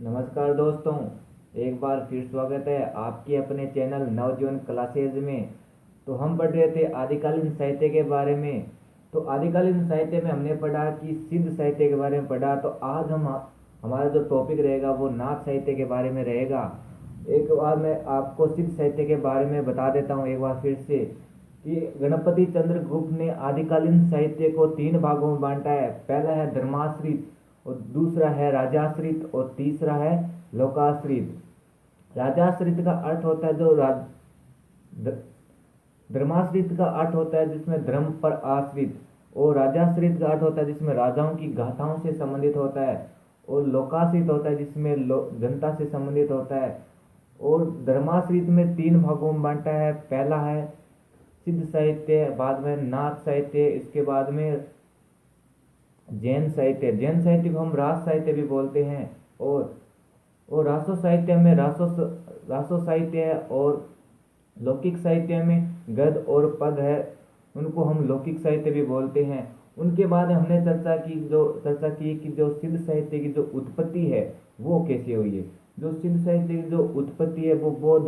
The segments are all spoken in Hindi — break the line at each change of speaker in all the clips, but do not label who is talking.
नमस्कार दोस्तों। एक बार फिर स्वागत है आपके अपने चैनल नवजीवन क्लासेज में। तो हम पढ़ रहे थे आदिकालीन साहित्य के बारे में। तो आदिकालीन साहित्य में हमने पढ़ा कि सिद्ध साहित्य के बारे में पढ़ा। तो आज हमारा जो टॉपिक रहेगा वो नाथ साहित्य के बारे में रहेगा। एक बार मैं आपको सिद्ध साहित्य के बारे में बता देता हूँ एक बार फिर से कि गणपति चंद्र गुप्त ने आदिकालीन साहित्य को 3 भागों में बांटा है। पहला है धर्माश्रित, और दूसरा है राजाश्रित, और तीसरा है लोकाश्रित। राजाश्रित का अर्थ होता है धर्माश्रित का अर्थ होता है जिसमें धर्म पर आश्रित, और राजाश्रित का अर्थ होता है जिसमें राजाओं की गाथाओं से संबंधित होता है, और लोकाश्रित होता है जिसमें जनता से संबंधित होता है। और धर्माश्रित में 3 भागों में बांटा है। पहला है सिद्ध साहित्य, बाद में नाथ साहित्य, इसके बाद में जैन साहित्य। जैन साहित्य को हम रास साहित्य भी बोलते हैं। और रासो साहित्य में रासो साहित्य है, और लौकिक साहित्य में गद्य और पद है, उनको हम लौकिक साहित्य भी बोलते हैं। उनके बाद हमने चर्चा की कि जो सिद्ध साहित्य की जो उत्पत्ति है वो कैसे हुई है। जो सिद्ध साहित्य की जो उत्पत्ति है वो बौद्ध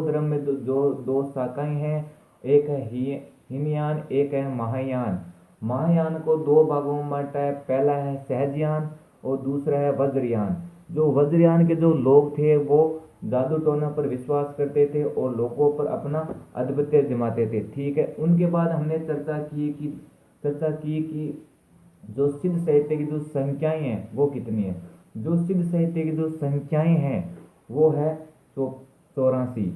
धर्म में जो 2 शाखाएं हैं, एक है हीनयान, एक है महायान। महायान को 2 भागों में बांटा है। पहला है सहजयान और दूसरा है वज्रयान। जो वज्रयान के जो लोग थे वो जादू टोना पर विश्वास करते थे और लोगों पर अपना आधिपत्य जमाते थे। ठीक है। उनके बाद हमने चर्चा की कि जो सिद्ध साहित्य की जो संख्याएं हैं वो कितनी है। जो सिद्ध साहित्य की जो संख्याएं हैं वो है 84।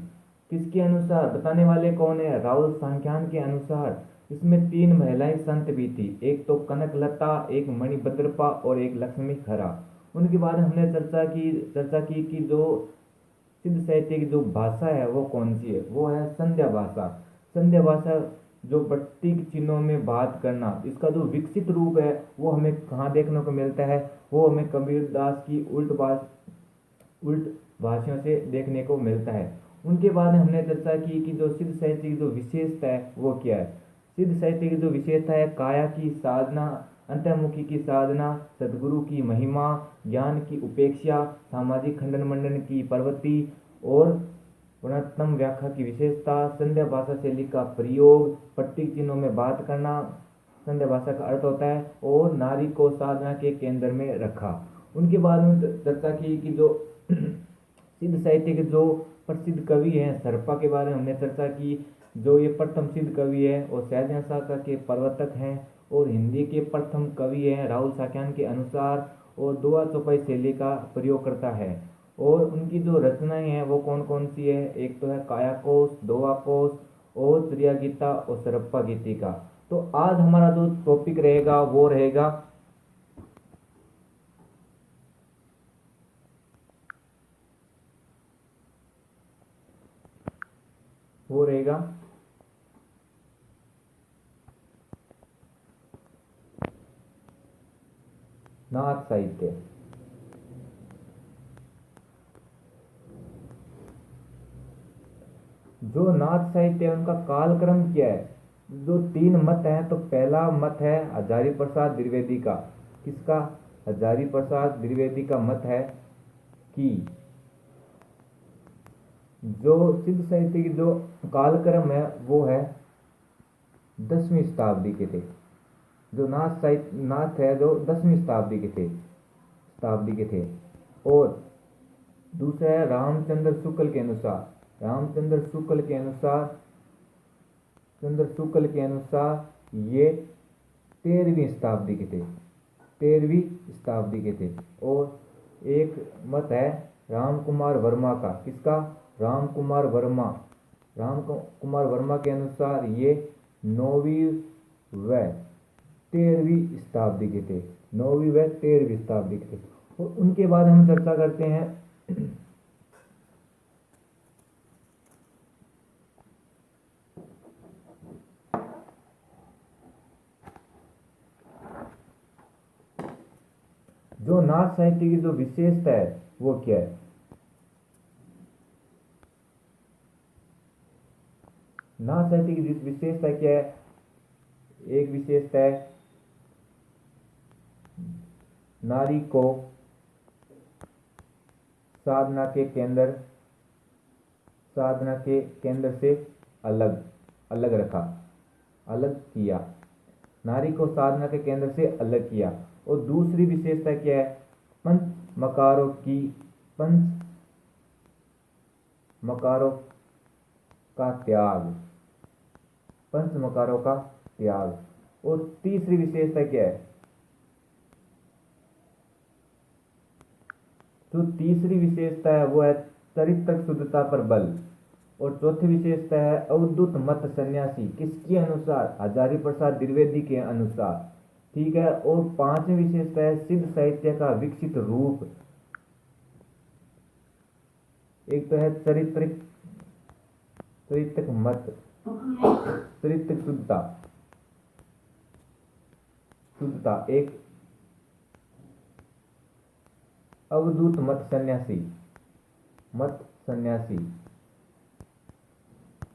किसके अनुसार? बताने वाले कौन है? राहुल सांख्यान के अनुसार इसमें 3 महिलाएं संत भी थी। एक तो कनकलता, एक मणिभद्रपा और एक लक्ष्मी खरा। उनके बाद हमने चर्चा की कि जो सिद्ध साहित्य की जो भाषा है वो कौन सी है। वो है संध्या भाषा। संध्या भाषा जो प्रतीक चिन्हों में बात करना, इसका जो विकसित रूप है वो हमें कहाँ देखने को मिलता है? वो हमें कबीर दास की उल्ट भाषियों से देखने को मिलता है। उनके बाद हमने चर्चा की कि जो सिद्ध साहित्य की जो विशेषता है वो क्या है। सिद्ध साहित्य की जो विशेषता है काया की साधना, अंतर्मुखी की साधना, सदगुरु की महिमा, ज्ञान की उपेक्षा, सामाजिक खंडन मंडन की प्रवृत्ति और वर्णात्मक व्याख्या की विशेषता, संध्या भाषा शैली का प्रयोग, प्रतीक चिन्हों में बात करना, संध्या भाषा का अर्थ होता है, और नारी को साधना के केंद्र में रखा। उनके बाद में चर्चा की कि जो सिद्ध साहित्य के जो प्रसिद्ध कवि हैं, सरपा के बारे में हमने चर्चा की। जो ये प्रथम सिद्ध कवि है और सहजन शाखा के प्रवर्तक हैं, और हिंदी के प्रथम कवि हैं राहुल सांख्यान के अनुसार, और दुआ चौपाई शैली का प्रयोग करता है। और उनकी जो रचनाएं हैं वो कौन कौन सी है? एक तो है कायाकोश, दोवाकोश, और त्रिया गीता और सरप्पा गीतिका। तो आज हमारा जो टॉपिक रहेगा वो रहेगा नाथ साहित्य। जो नाथ साहित्य है उनका कालक्रम क्या है? जो 3 मत हैं। तो पहला मत है हजारी प्रसाद द्विवेदी का। किसका? हजारी प्रसाद द्विवेदी का मत है कि जो सिद्ध साहित्य की जो कालक्रम है वो है 10वीं शताब्दी के थे। जो नाथ है जो 10वीं शताब्दी के थे। और दूसरा है रामचंद्र शुक्ल के अनुसार ये 13वीं शताब्दी के थे। और एक मत है राम कुमार वर्मा का। किसका? राम कुमार वर्मा के अनुसार ये 9वीं व 13वीं शताब्दी के थे। 9वीं व 13वीं शताब्दी के थे। और उनके बाद हम चर्चा करते हैं जो नाथ साहित्य की जो विशेषता है वो क्या है। नाथ साहित्य की विशेषता क्या है? एक विशेषता है नारी को साधना के केंद्र, साधना के केंद्र से अलग, अलग रखा, अलग किया। नारी को साधना के केंद्र से अलग किया। और दूसरी विशेषता क्या है? पंच मकारों की, पंच मकारों का त्याग, पंच मकारों का त्याग। और तीसरी विशेषता क्या है? जो तीसरी विशेषता है वो है चारित्रिक शुद्धता पर बल। और चौथी विशेषता है अवधूत मत सन्यासी, किसके अनुसार? हजारी प्रसाद द्विवेदी के अनुसार। ठीक है। और पांचवी विशेषता है सिद्ध साहित्य का विकसित रूप। एक तो है चारित्रिक, चारित्रिक मत, चारित्रिक शुद्धता, शुद्धता। एक अवधूत मत सन्यासी, मत सन्यासी।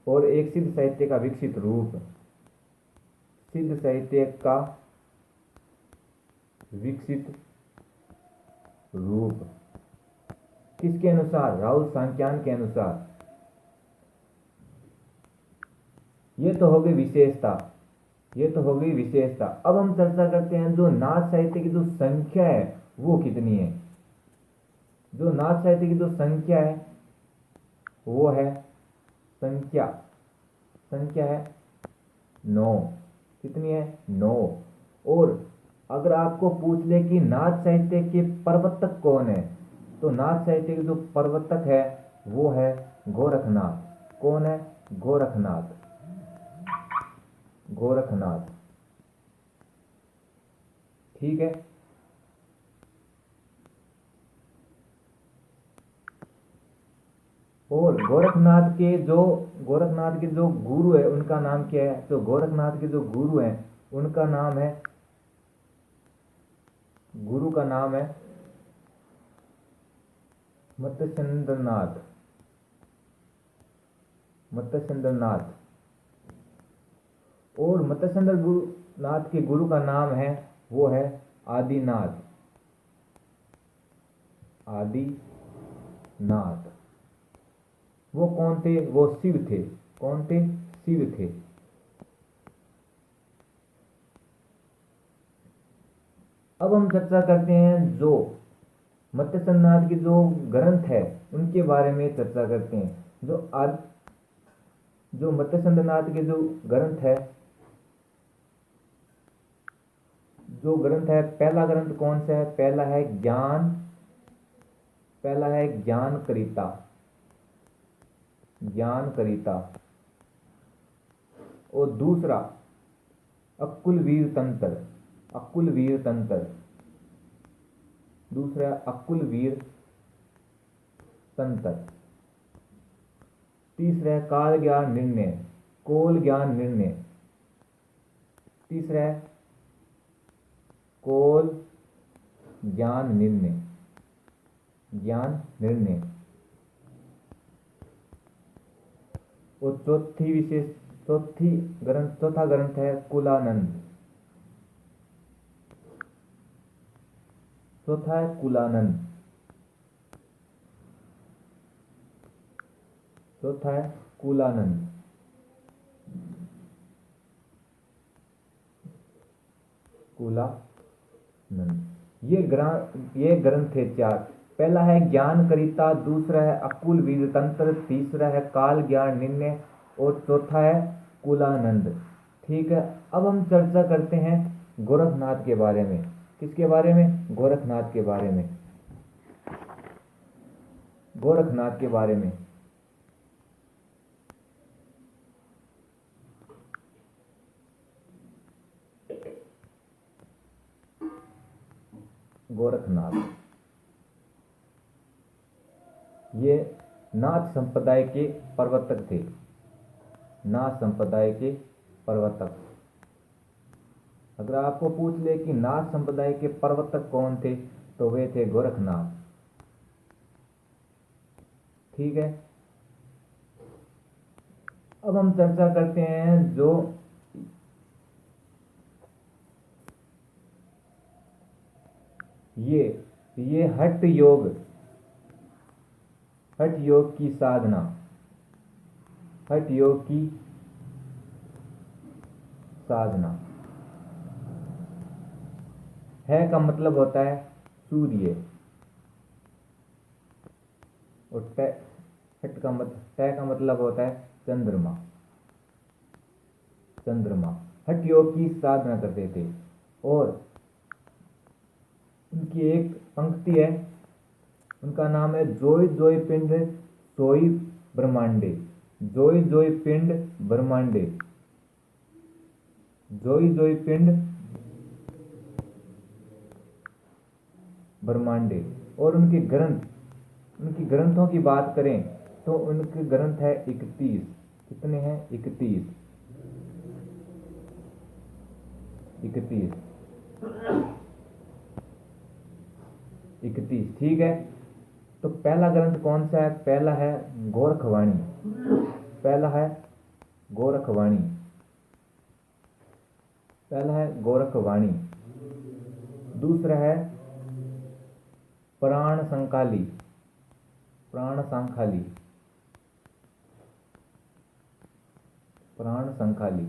और एक सिद्ध साहित्य का विकसित रूप, सिद्ध साहित्य का विकसित रूप। किसके अनुसार? राहुल सांख्यान के अनुसार। ये तो हो गई विशेषता, ये तो हो गई विशेषता। अब हम चर्चा करते हैं जो नाथ साहित्य की जो संख्या है वो कितनी है। जो नाथ साहित्य की जो संख्या है वो है, संख्या, संख्या है 9। कितनी है? 9। और अगर आपको पूछ ले कि नाथ साहित्य के प्रवर्तक कौन है, तो नाथ साहित्य के जो प्रवर्तक है वो है गोरखनाथ। कौन है? गोरखनाथ, गोरखनाथ। ठीक है। और गोरखनाथ के जो गुरु है उनका नाम क्या है? तो गोरखनाथ के जो गुरु हैं उनका नाम है, गुरु का नाम है मत्स्येंद्रनाथ, मत्स्येंद्रनाथ। और मत्स्येंद्र नाथ के गुरु का नाम है वो है आदिनाथ, आदिनाथ। वो कौन थे? वो शिव थे। कौन थे? शिव थे। अब हम चर्चा करते हैं जो मत्स्येंद्रनाथ के जो ग्रंथ है उनके बारे में चर्चा करते हैं। जो मत्स्येंद्रनाथ के जो ग्रंथ है, जो ग्रंथ है, पहला ग्रंथ कौन सा है? पहला है ज्ञान, पहला है ज्ञान करिता, ज्ञान करिता। और दूसरा अकुल वीर तंत्र, अकुल वीर तंत्र। दूसरा अकुल वीर तंत्र। तीसरा है काल ज्ञान निर्णय, कोल ज्ञान निर्णय। तीसरा है कोल ज्ञान निर्णय, ज्ञान निर्णय। और चौथा ग्रंथ है कुलानंद। चौथा है कुलानंद, चौथा है कुलानंद। कुलानंद। ये ग्रंथ है 4। पहला है ज्ञान करिता, दूसरा है अकुल वीर तंत्र, तीसरा है काल ज्ञान निर्णय और चौथा है कुलानंद। ठीक है। अब हम चर्चा करते हैं गोरखनाथ के बारे में। किसके बारे में? गोरखनाथ के बारे में, गोरखनाथ के बारे में। गोरखनाथ ये नाथ संप्रदाय के प्रवर्तक थे, नाथ संप्रदाय के प्रवर्तक। अगर आपको पूछ ले कि नाथ संप्रदाय के प्रवर्तक कौन थे तो वे थे गोरखनाथ। ठीक है। अब हम चर्चा करते हैं जो ये हठ योग, हठ योग की साधना, हठ योग की साधना। है का मतलब होता है सूर्य, और हट का ट का मतलब होता है चंद्रमा, चंद्रमा। हठ योग की साधना करते थे। और उनकी एक पंक्ति है, उनका नाम है जोय जोय पिंड सोई ब्रह्मांडे, जोय जोय पिंड ब्रह्मांडे, जोई जोई पिंड ब्रह्मांडे। और उनके ग्रंथ, उनकी ग्रंथों की बात करें तो उनके ग्रंथ है 31। कितने हैं? 31, 31, 31। ठीक है, तो पहला ग्रंथ कौन सा है? पहला है गोरखवाणी, पहला है गोरखवाणी, पहला है गोरखवाणी। दूसरा है प्राण संकाली, प्राण संखाली, प्राण संखाली।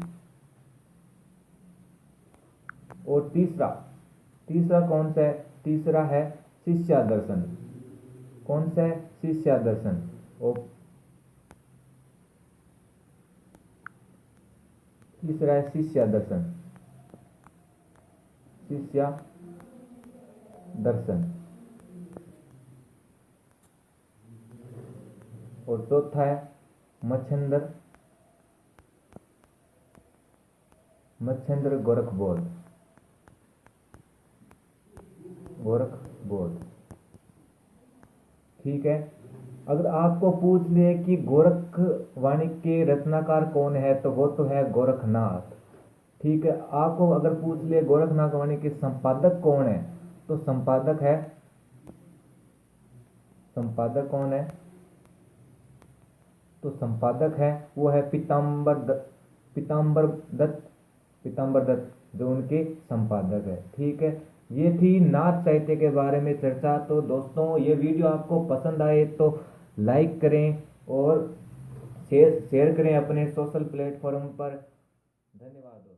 और तीसरा, तीसरा कौन सा है? तीसरा है शिष्या दर्शन। कौन सा है? शिष्या दर्शन। और तीसरा है शिष्या दर्शन, शिष्या दर्शन। और चौथा है मच्छिंद्र, मच्छिंद्र गोरख बोध, गोरख बोध। ठीक है, अगर आपको पूछ ले कि गोरखवाणी के रचनाकार कौन है, तो वो तो है गोरखनाथ। ठीक है, आपको अगर पूछ ले गोरखनाथ वाणी के संपादक कौन है, तो संपादक है, संपादक कौन है? तो संपादक है वो है पीताम्बर दत्त, पीताम्बर दत्त, पीताम्बर दत्त जो उनके संपादक है। ठीक है, ये थी नाथ साहित्य के बारे में चर्चा। तो दोस्तों, ये वीडियो आपको पसंद आए तो लाइक करें और शेयर करें अपने सोशल प्लेटफॉर्म पर। धन्यवाद।